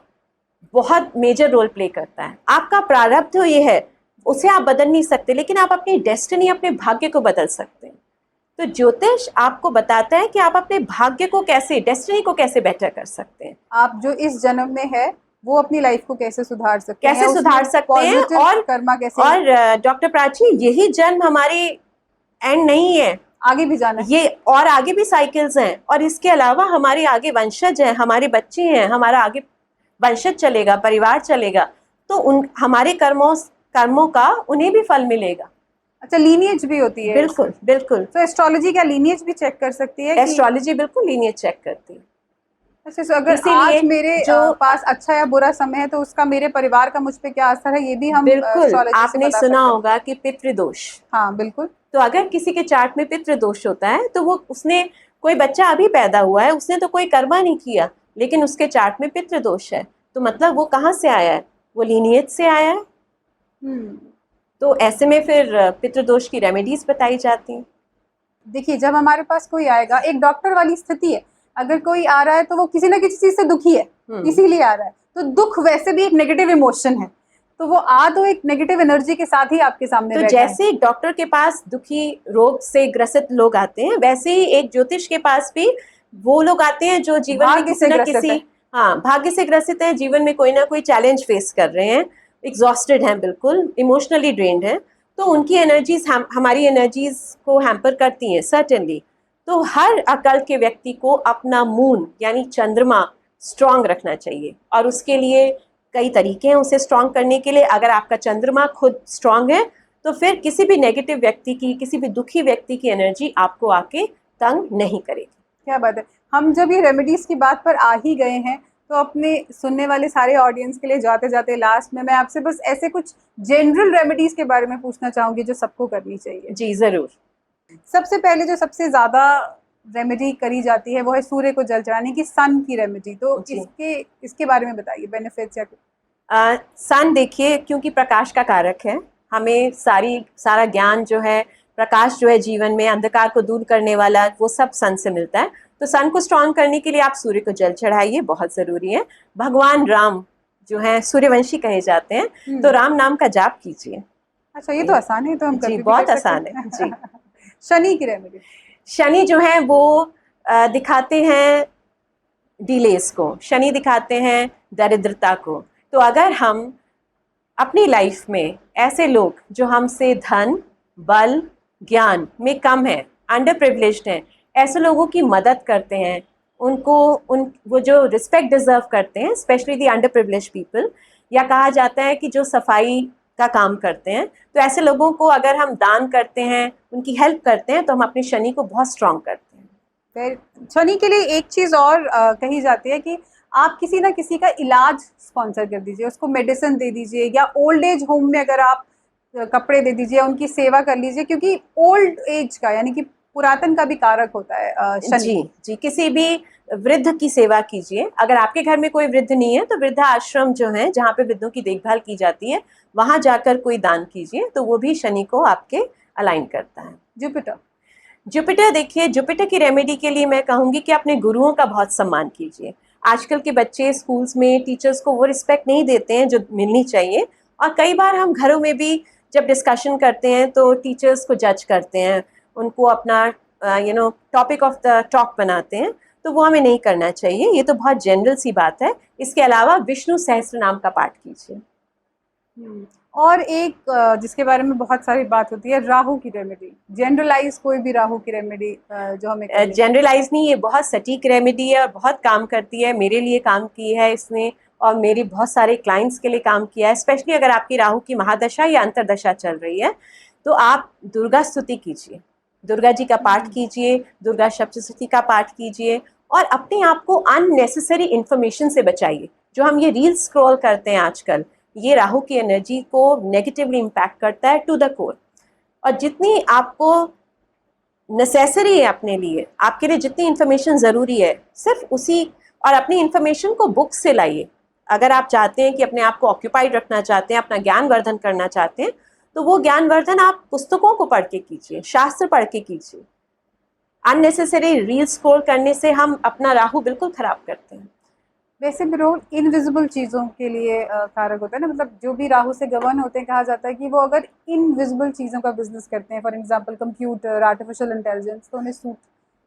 बहुत मेजर रोल प्ले करता है। आपका प्रारब्ध ये है, उसे आप बदल नहीं सकते, लेकिन आप अपनी डेस्टिनी, अपने भाग्य को बदल सकते हैं। तो ज्योतिष आपको बताता है कि आप अपने भाग्य को कैसे, डेस्टिनी को कैसे बेटर कर सकते हैं। आप जो इस जन्म में है वो अपनी लाइफ को कैसे सुधार सकते हैं, कैसे सुधार सकते हैं, और कर्मा कैसे। और डॉक्टर प्राची, यही जन्म हमारी एंड नहीं है, आगे भी जाना है ये, और आगे भी साइकिल्स हैं। और इसके अलावा हमारे आगे वंशज हैं, हमारे बच्चे हैं, हमारा आगे वंशज चलेगा, परिवार चलेगा, तो उन हमारे कर्मों का उन्हें भी फल मिलेगा। अच्छा, लीनिएज भी होती है? बिल्कुल बिल्कुल। तो एस्ट्रोलॉजी क्या लीनिएज भी चेक कर सकती है? एस्ट्रोलॉजी बिल्कुल लीनिएज चेक करती है। अच्छा, तो अगर आज मेरे पास अच्छा या बुरा समय है तो उसका मेरे परिवार का मुझ पे क्या असर है, ये भी हम बिल्कुल। आपने सुना होगा कि पितृदोष। हाँ बिल्कुल। तो अगर किसी के चार्ट में पितृदोष होता है तो वो, उसने कोई बच्चा अभी पैदा हुआ है, उसने तो कोई कर्मा नहीं किया, लेकिन उसके चार्ट में पितृदोष है, तो मतलब वो कहाँ से आया है? वो लीनिएज से आया है। तो ऐसे में फिर पितृदोष की रेमेडीज बताई जाती हैं। देखिए, जब हमारे पास कोई आएगा, एक डॉक्टर वाली स्थिति है, अगर कोई आ रहा है तो वो किसी ना किसी चीज से दुखी है, इसीलिए आ रहा है। तो दुख वैसे भी एक नेगेटिव इमोशन है, तो वो तो एक नेगेटिव एनर्जी के साथ ही आपके सामने तो जैसे एक डॉक्टर के पास दुखी रोग से ग्रसित लोग आते हैं, वैसे ही एक ज्योतिष के पास भी वो लोग आते हैं जो जीवन में भाग्य किसी से ना ग्रसित किसी, है। हाँ, भाग्य से ग्रसित है, जीवन में कोई ना कोई चैलेंज फेस कर रहे हैं, एग्जॉस्टेड हैं, बिल्कुल इमोशनली ड्रेन्ड हैं, तो उनकी एनर्जीज हमारी एनर्जीज को हैम्पर करती हैं सर्टेनली। तो हर अकल के व्यक्ति को अपना मून यानी चंद्रमा स्ट्रांग रखना चाहिए, और उसके लिए कई तरीके हैं उसे स्ट्रांग करने के लिए। अगर आपका चंद्रमा खुद स्ट्रांग है तो फिर किसी भी नेगेटिव व्यक्ति की, किसी भी दुखी व्यक्ति की एनर्जी आपको आके तंग नहीं करेगी। क्या बात है। हम जब ये रेमेडीज की बात पर आ ही गए हैं तो अपने सुनने वाले सारे ऑडियंस के लिए जाते जाते लास्ट में मैं आपसे बस ऐसे कुछ जनरल रेमेडीज के बारे में पूछना चाहूंगी जो सबको करनी चाहिए। जी जरूर। सबसे पहले जो सबसे ज्यादा रेमेडी करी जाती है वो है सूर्य को जल चढ़ाने की, सन की रेमेडी। तो जी। इसके बारे में बताइए, बेनिफिट्स या कुछ। सन देखिए, क्योंकि प्रकाश का कारक है, हमें सारा ज्ञान जो है, प्रकाश जो है जीवन में, अंधकार को दूर करने वाला, वो सब सन से मिलता है। तो सन को स्ट्रांग करने के लिए आप सूर्य को जल चढ़ाइए, बहुत ज़रूरी है। भगवान राम जो है सूर्यवंशी कहे जाते हैं, तो राम नाम का जाप कीजिए। अच्छा, ये तो आसान है, तो हम जी, कभी भी बहुत कर सकते आसान हैं। है जी। शनि की रेमेडी। शनि जो है वो दिखाते हैं डिलेस को, शनि दिखाते हैं दरिद्रता को। तो अगर हम अपनी लाइफ में ऐसे लोग जो हमसे धन, बल, ज्ञान में कम है, अंडर प्रिविलेज्ड हैं, ऐसे लोगों की मदद करते हैं, उनको वो जो रिस्पेक्ट डिजर्व करते हैं, specially the under privilege people, या कहा जाता है कि जो सफाई का काम करते हैं, तो ऐसे लोगों को अगर हम दान करते हैं, उनकी हेल्प करते हैं, तो हम अपने शनि को बहुत स्ट्रांग करते हैं। फिर शनि के लिए एक चीज और कही जाती है कि आप किसी ना किसी का इलाज स्पॉन्सर कर दीजिए, उसको मेडिसिन दे दीजिए, या ओल्ड एज होम में अगर आप कपड़े दे दीजिए, उनकी सेवा कर लीजिए, क्योंकि ओल्ड एज का यानी कि पुरातन का भी कारक होता है शनि। जी जी, किसी भी वृद्ध की सेवा कीजिए। अगर आपके घर में कोई वृद्ध नहीं है तो वृद्धा आश्रम जो है, जहाँ पे वृद्धों की देखभाल की जाती है, वहां जाकर कोई दान कीजिए, तो वो भी शनि को आपके अलाइन करता है। जुपिटर। जुपिटर देखिए, जुपिटर की रेमेडी के लिए मैं कहूँगी कि अपने गुरुओं का बहुत सम्मान कीजिए। आजकल के बच्चे स्कूल्स में टीचर्स को वो रिस्पेक्ट नहीं देते हैं जो मिलनी चाहिए, और कई बार हम घरों में भी जब डिस्कशन करते हैं तो टीचर्स को जज करते हैं, उनको अपना टॉपिक ऑफ द टॉक बनाते हैं, तो वो हमें नहीं करना चाहिए। ये तो बहुत जनरल सी बात है। इसके अलावा विष्णु सहस्त्र नाम का पाठ कीजिए। और एक जिसके बारे में बहुत सारी बात होती है, राहु की रेमेडी। जनरलाइज कोई भी राहु की रेमेडी जो हमें करनी है। जनरलाइज नहीं, ये बहुत सटीक रेमेडी है और बहुत काम करती है। मेरे लिए काम की है इसने, और मेरे बहुत सारे क्लाइंट्स के लिए काम किया है। स्पेशली अगर आपकी राहु की महादशा या अंतरदशा चल रही है, तो आप दुर्गा स्तुति कीजिए, दुर्गा जी का पाठ कीजिए, दुर्गा सप्तशती का पाठ कीजिए, और अपने आप को अननेसेसरी इंफॉर्मेशन से बचाइए। जो हम ये रील स्क्रॉल करते हैं आजकल, ये राहु की एनर्जी को नेगेटिवली इम्पैक्ट करता है टू द कोर। और जितनी आपको नेसेसरी है अपने लिए, आपके लिए जितनी इन्फॉर्मेशन ज़रूरी है, सिर्फ उसी, और अपनी इन्फॉर्मेशन को बुक से लाइए। अगर आप चाहते हैं कि अपने आप को ऑक्यूपाइड रखना चाहते हैं, अपना ज्ञान वर्धन करना चाहते हैं, तो वो ज्ञान वर्धन आप पुस्तकों को पढ़ के कीजिए, शास्त्र पढ़ के कीजिए। अननेसेसरी रील स्क्रॉल करने से हम अपना राहु बिल्कुल खराब करते हैं। वैसे भी रोल इनविजिबल चीज़ों के लिए कारक होता है ना, मतलब जो भी राहु से गवर्न होते हैं, कहा जाता है कि वो अगर इनविजिबल चीज़ों का बिजनेस करते हैं, for example computer, artificial intelligence, तो उन्हें सूट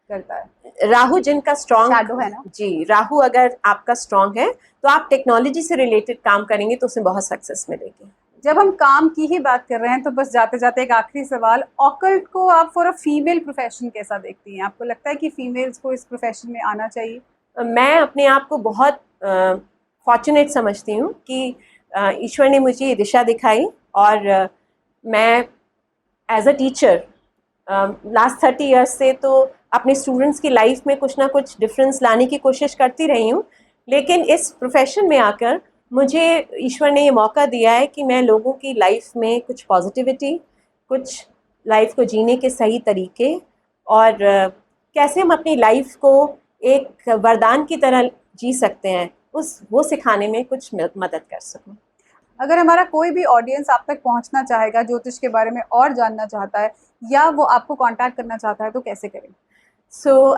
करता है। राहु जिनका स्ट्रॉन्ग शैडो है ना। जी, राहु अगर आपका स्ट्रॉन्ग है तो आप टेक्नोलॉजी से रिलेटेड काम करेंगे तो उसमें बहुत सक्सेस मिलेगी। जब हम काम की ही बात कर रहे हैं तो बस जाते जाते एक आखिरी सवाल, ऑकल्ट को आप फॉर अ फीमेल प्रोफेशन कैसा देखती हैं? आपको लगता है कि फीमेल्स को इस प्रोफेशन में आना चाहिए? मैं अपने आप को बहुत फॉर्चुनेट समझती हूँ कि ईश्वर ने मुझे ये दिशा दिखाई, और मैं as a teacher last 30 years से तो अपने स्टूडेंट्स की लाइफ में कुछ ना कुछ डिफरेंस लाने की कोशिश करती रही हूँ। लेकिन इस प्रोफेशन में आकर मुझे ईश्वर ने ये मौका दिया है कि मैं लोगों की लाइफ में कुछ पॉजिटिविटी, कुछ लाइफ को जीने के सही तरीके, और कैसे हम अपनी लाइफ को एक वरदान की तरह जी सकते हैं, वो सिखाने में कुछ मदद कर सकूं। अगर हमारा कोई भी ऑडियंस आप तक पहुंचना चाहेगा, ज्योतिष के बारे में और जानना चाहता है, या वो आपको कांटेक्ट करना चाहता है, तो कैसे करें?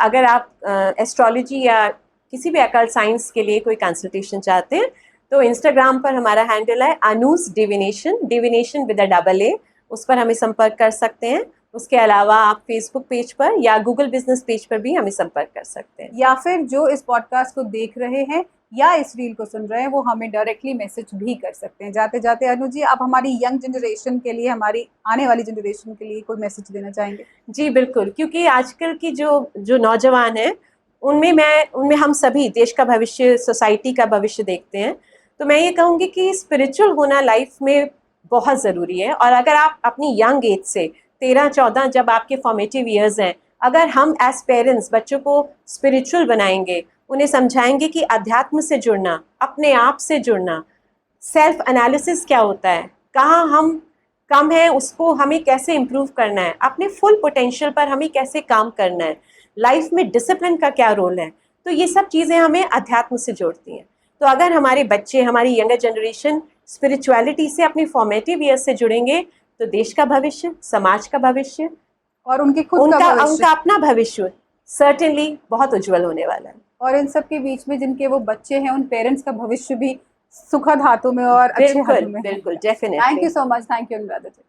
अगर आप एस्ट्रोलॉजी या किसी भी अकल्ट साइंस के लिए कोई कंसल्टेशन चाहते हैं, तो इंस्टाग्राम पर हमारा हैंडल है अनूस divination, divination with a double A. उस पर हमें संपर्क कर सकते हैं। उसके अलावा आप फेसबुक पेज पर या गूगल बिजनेस पेज पर भी हमें संपर्क कर सकते हैं। या फिर जो इस पॉडकास्ट को देख रहे हैं या इस रील को सुन रहे हैं वो हमें डायरेक्टली मैसेज भी कर सकते हैं। जाते जाते अनु जी, आप हमारी यंग जनरेशन के लिए, हमारी आने वाली जनरेशन के लिए कोई मैसेज देना चाहेंगे? जी बिल्कुल, क्योंकि आजकल की जो नौजवान हैं उनमें हम सभी देश का भविष्य, सोसाइटी का भविष्य देखते हैं। तो मैं ये कहूँगी कि स्पिरिचुअल होना लाइफ में बहुत ज़रूरी है। और अगर आप अपनी यंग एज से 13-14 जब आपके फॉर्मेटिव ईयर्स हैं, अगर हम एज पेरेंट्स बच्चों को स्पिरिचुअल बनाएंगे, उन्हें समझाएंगे कि अध्यात्म से जुड़ना, अपने आप से जुड़ना, सेल्फ एनालिसिस क्या होता है, कहाँ हम कम है उसको हमें कैसे इम्प्रूव करना है, अपने फुल पोटेंशियल पर हमें कैसे काम करना है, लाइफ में डिसिप्लिन का क्या रोल है, तो ये सब चीज़ें हमें अध्यात्म से जोड़ती हैं। तो अगर हमारे बच्चे, हमारी यंगर जनरेशन स्पिरिचुअलिटी से अपनी फॉर्मेटिव ईयर्स से जुड़ेंगे तो देश का भविष्य, समाज का भविष्य और उनके खुद का भविष्य, उनका अपना भविष्य सर्टेनली बहुत उज्जवल होने वाला है। और इन सब के बीच में जिनके वो बच्चे हैं, उन पेरेंट्स का भविष्य भी सुखद हाथों में और अच्छे हाथों में है। बिल्कुल, definitely. Thank you so much. Thank you Anuradha ji.